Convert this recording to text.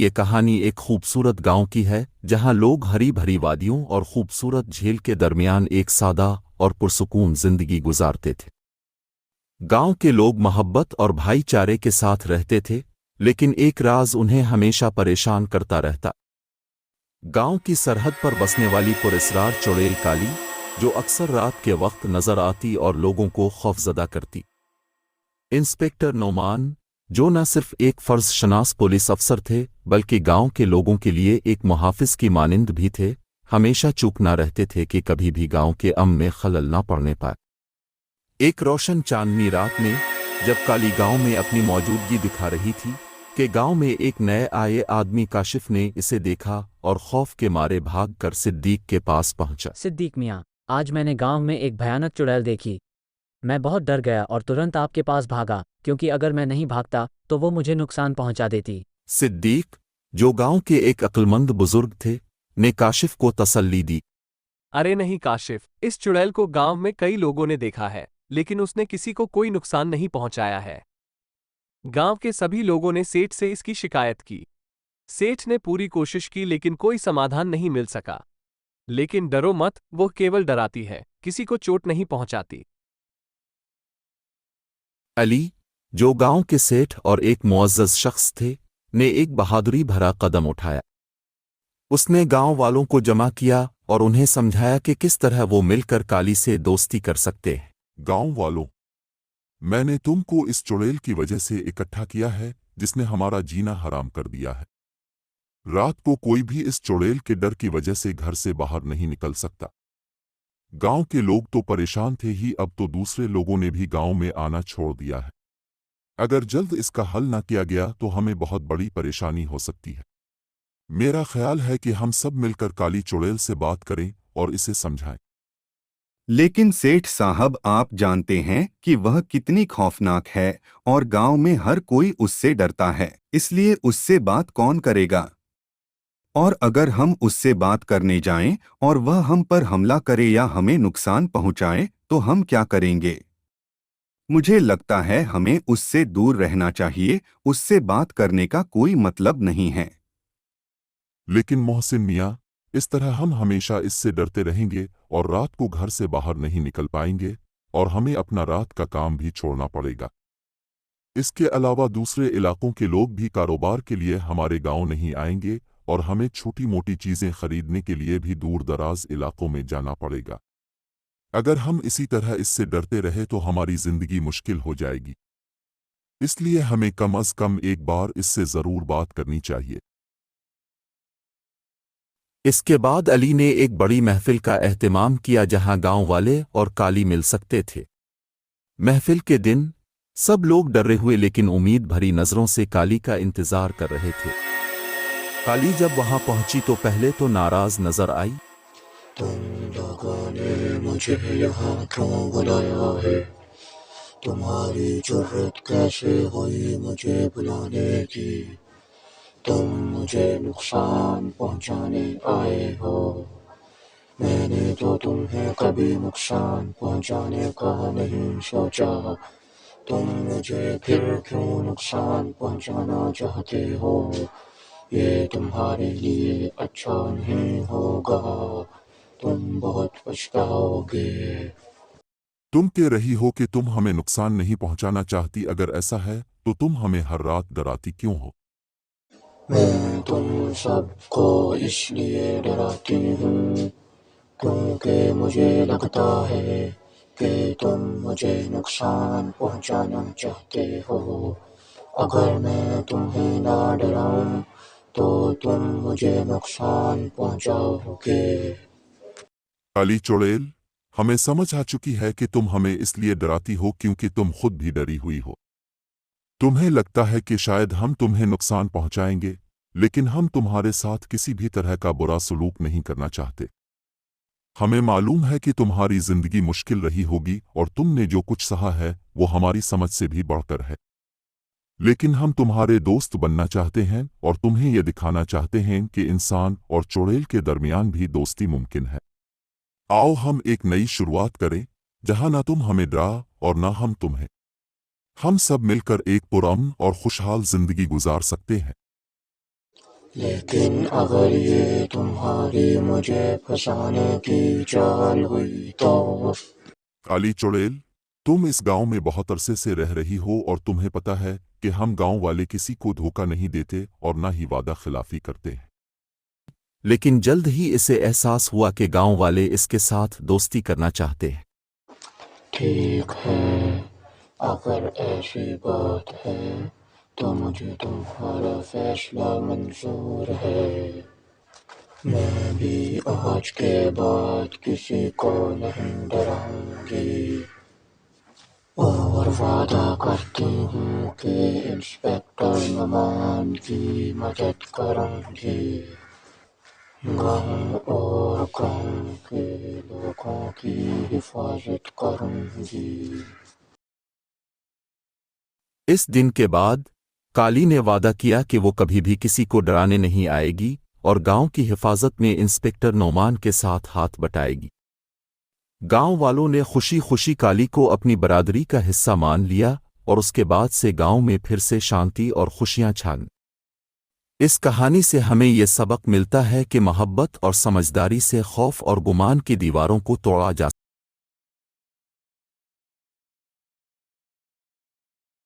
ये कहानी एक खूबसूरत गांव की है जहां लोग हरी भरी वादियों और खूबसूरत झील के दरमियान एक सादा और पुरसुकून जिंदगी गुजारते थे। गांव के लोग मोहब्बत और भाईचारे के साथ रहते थे, लेकिन एक राज उन्हें हमेशा परेशान करता रहता। गांव की सरहद पर बसने वाली पुरस्रार चुड़ैल काली, जो अक्सर रात के वक्त नजर आती और लोगों को खौफजदा करती। इंस्पेक्टर नोमान, जो न सिर्फ एक फर्जशनास पुलिस अफसर थे बल्कि गांव के लोगों के लिए एक मुहाफिज की मानिंद भी थे, हमेशा चूक ना रहते थे कि कभी भी गांव के अमन में खलल ना पड़ने पाए। एक रोशन चांदनी रात में जब काली गांव में अपनी मौजूदगी दिखा रही थी कि गांव में एक नए आए आदमी काशिफ ने इसे देखा और खौफ के मारे भाग कर सिद्दीक के पास पहुंचा। सिद्दीक मियाँ, आज मैंने गांव में एक भयानक चुड़ैल देखी। मैं बहुत डर गया और तुरंत आपके पास भागा, क्योंकि अगर मैं नहीं भागता तो वो मुझे नुकसान पहुंचा देती। सिद्दीक, जो गांव के एक अक्लमंद बुजुर्ग थे, ने काशिफ को तसल्ली दी। अरे नहीं काशिफ, इस चुड़ैल को गांव में कई लोगों ने देखा है, लेकिन उसने किसी को कोई नुकसान नहीं पहुंचाया है। गांव के सभी लोगों ने सेठ से इसकी शिकायत की। सेठ ने पूरी कोशिश की लेकिन कोई समाधान नहीं मिल सका। लेकिन डरो मत, वो केवल डराती है, किसी को चोट नहीं पहुंचाती। अली, जो गांव के सेठ और एक मुअज़्ज़ज़ शख्स थे, ने एक बहादुरी भरा कदम उठाया। उसने गांव वालों को जमा किया और उन्हें समझाया कि किस तरह वो मिलकर काली से दोस्ती कर सकते हैं। गांव वालों, मैंने तुमको इस चुड़ैल की वजह से इकट्ठा किया है जिसने हमारा जीना हराम कर दिया है। रात को कोई भी इस चुड़ैल के डर की वजह से घर से बाहर नहीं निकल सकता। गांव के लोग तो परेशान थे ही, अब तो दूसरे लोगों ने भी गांव में आना छोड़ दिया है। अगर जल्द इसका हल न किया गया तो हमें बहुत बड़ी परेशानी हो सकती है। मेरा ख्याल है कि हम सब मिलकर काली चुड़ैल से बात करें और इसे समझाएं। लेकिन सेठ साहब, आप जानते हैं कि वह कितनी खौफनाक है और गांव में हर कोई उससे डरता है, इसलिए उससे बात कौन करेगा? और अगर हम उससे बात करने जाएं और वह हम पर हमला करे या हमें नुकसान पहुंचाए तो हम क्या करेंगे? मुझे लगता है हमें उससे दूर रहना चाहिए। उससे बात करने का कोई मतलब नहीं है। लेकिन मोहसिन मियाँ, इस तरह हम हमेशा इससे डरते रहेंगे और रात को घर से बाहर नहीं निकल पाएंगे और हमें अपना रात का काम भी छोड़ना पड़ेगा। इसके अलावा दूसरे इलाकों के लोग भी कारोबार के लिए हमारे गांव नहीं आएंगे और हमें छोटी मोटी चीजें खरीदने के लिए भी दूर दराज इलाकों में जाना पड़ेगा। अगर हम इसी तरह इससे डरते रहे तो हमारी जिंदगी मुश्किल हो जाएगी। इसलिए हमें कम अज कम एक बार इससे जरूर बात करनी चाहिए। इसके बाद अली ने एक बड़ी महफिल का एहतमाम किया जहां गांव वाले और काली मिल सकते थे। महफिल के दिन सब लोग डरे हुए लेकिन उम्मीद भरी नजरों से काली का इंतजार कर रहे थे। काली जब वहां पहुंची तो पहले तो नाराज नजर आई। तुम लोगों ने मुझे यहाँ क्यों बुलाया है? तुम्हारी जुर्रत कैसे हुई मुझे बुलाने की? तुम मुझे नुकसान पहुंचाने आए हो। मैंने तो तुम्हें कभी नुकसान पहुंचाने का नहीं सोचा। तुम मुझे फिर क्यों नुकसान पहुंचाना चाहते हो? ये तुम्हारे लिए अच्छा नहीं होगा। तुम बहुत पछताओगे। तुम कह रही हो कि तुम हमें नुकसान नहीं पहुंचाना चाहती। अगर ऐसा है तो तुम हमें हर रात डराती क्यों हो? मैं तुम सबको इसलिए डराती हूँ क्योंकि मुझे लगता है कि तुम मुझे नुकसान पहुंचाना चाहते हो। अगर मैं तुम्हें ना डराऊं तो तुम मुझे नुकसान पहुंचाओगे। काली चुड़ैल, हमें समझ आ चुकी है कि तुम हमें इसलिए डराती हो क्योंकि तुम खुद भी डरी हुई हो। तुम्हें लगता है कि शायद हम तुम्हें नुकसान पहुंचाएंगे, लेकिन हम तुम्हारे साथ किसी भी तरह का बुरा सलूक नहीं करना चाहते। हमें मालूम है कि तुम्हारी जिंदगी मुश्किल रही होगी और तुमने जो कुछ सहा है वो हमारी समझ से भी बढ़कर है। लेकिन हम तुम्हारे दोस्त बनना चाहते हैं और तुम्हें यह दिखाना चाहते हैं कि इंसान और चुड़ैल के दरमियान भी दोस्ती मुमकिन है। आओ हम एक नई शुरुआत करें जहां ना तुम हमें डरा और ना हम तुम्हें। हम सब मिलकर एक पुरअमन और खुशहाल जिंदगी गुजार सकते हैं। لیکن اگر یہ تمہاری مجھے پھنسانے کی چال ہوئی تو علی چڑیل، تم اس گاؤں میں بہت عرصے سے رہ رہی ہو اور تمہیں پتہ ہے کہ ہم گاؤں والے کسی کو دھوکہ نہیں دیتے اور نہ ہی وعدہ خلافی کرتے ہیں۔ لیکن جلد ہی اسے احساس ہوا کہ گاؤں والے اس کے ساتھ دوستی کرنا چاہتے ہیں۔ ٹھیک ہے، اگر ایسی بات ہے تو مجھے تمہارا فیصلہ منظور ہے۔ میں بھی آج کے بعد کسی کو نہیں ڈراؤں گی اور وعدہ کرتی ہوں کہ انسپکٹر نعمان کی مدد کروں گی، گاؤں اور گاؤں کے لوگوں کی حفاظت کروں گی۔ اس دن کے بعد کالی نے وعدہ کیا کہ وہ کبھی بھی کسی کو ڈرانے نہیں آئے گی اور گاؤں کی حفاظت میں انسپکٹر نعمان کے ساتھ ہاتھ بٹائے گی۔ گاؤں والوں نے خوشی خوشی کالی کو اپنی برادری کا حصہ مان لیا اور اس کے بعد سے گاؤں میں پھر سے شانتی اور خوشیاں چھا گئیں۔ اس کہانی سے ہمیں یہ سبق ملتا ہے کہ محبت اور سمجھداری سے خوف اور گمان کی دیواروں کو توڑا جا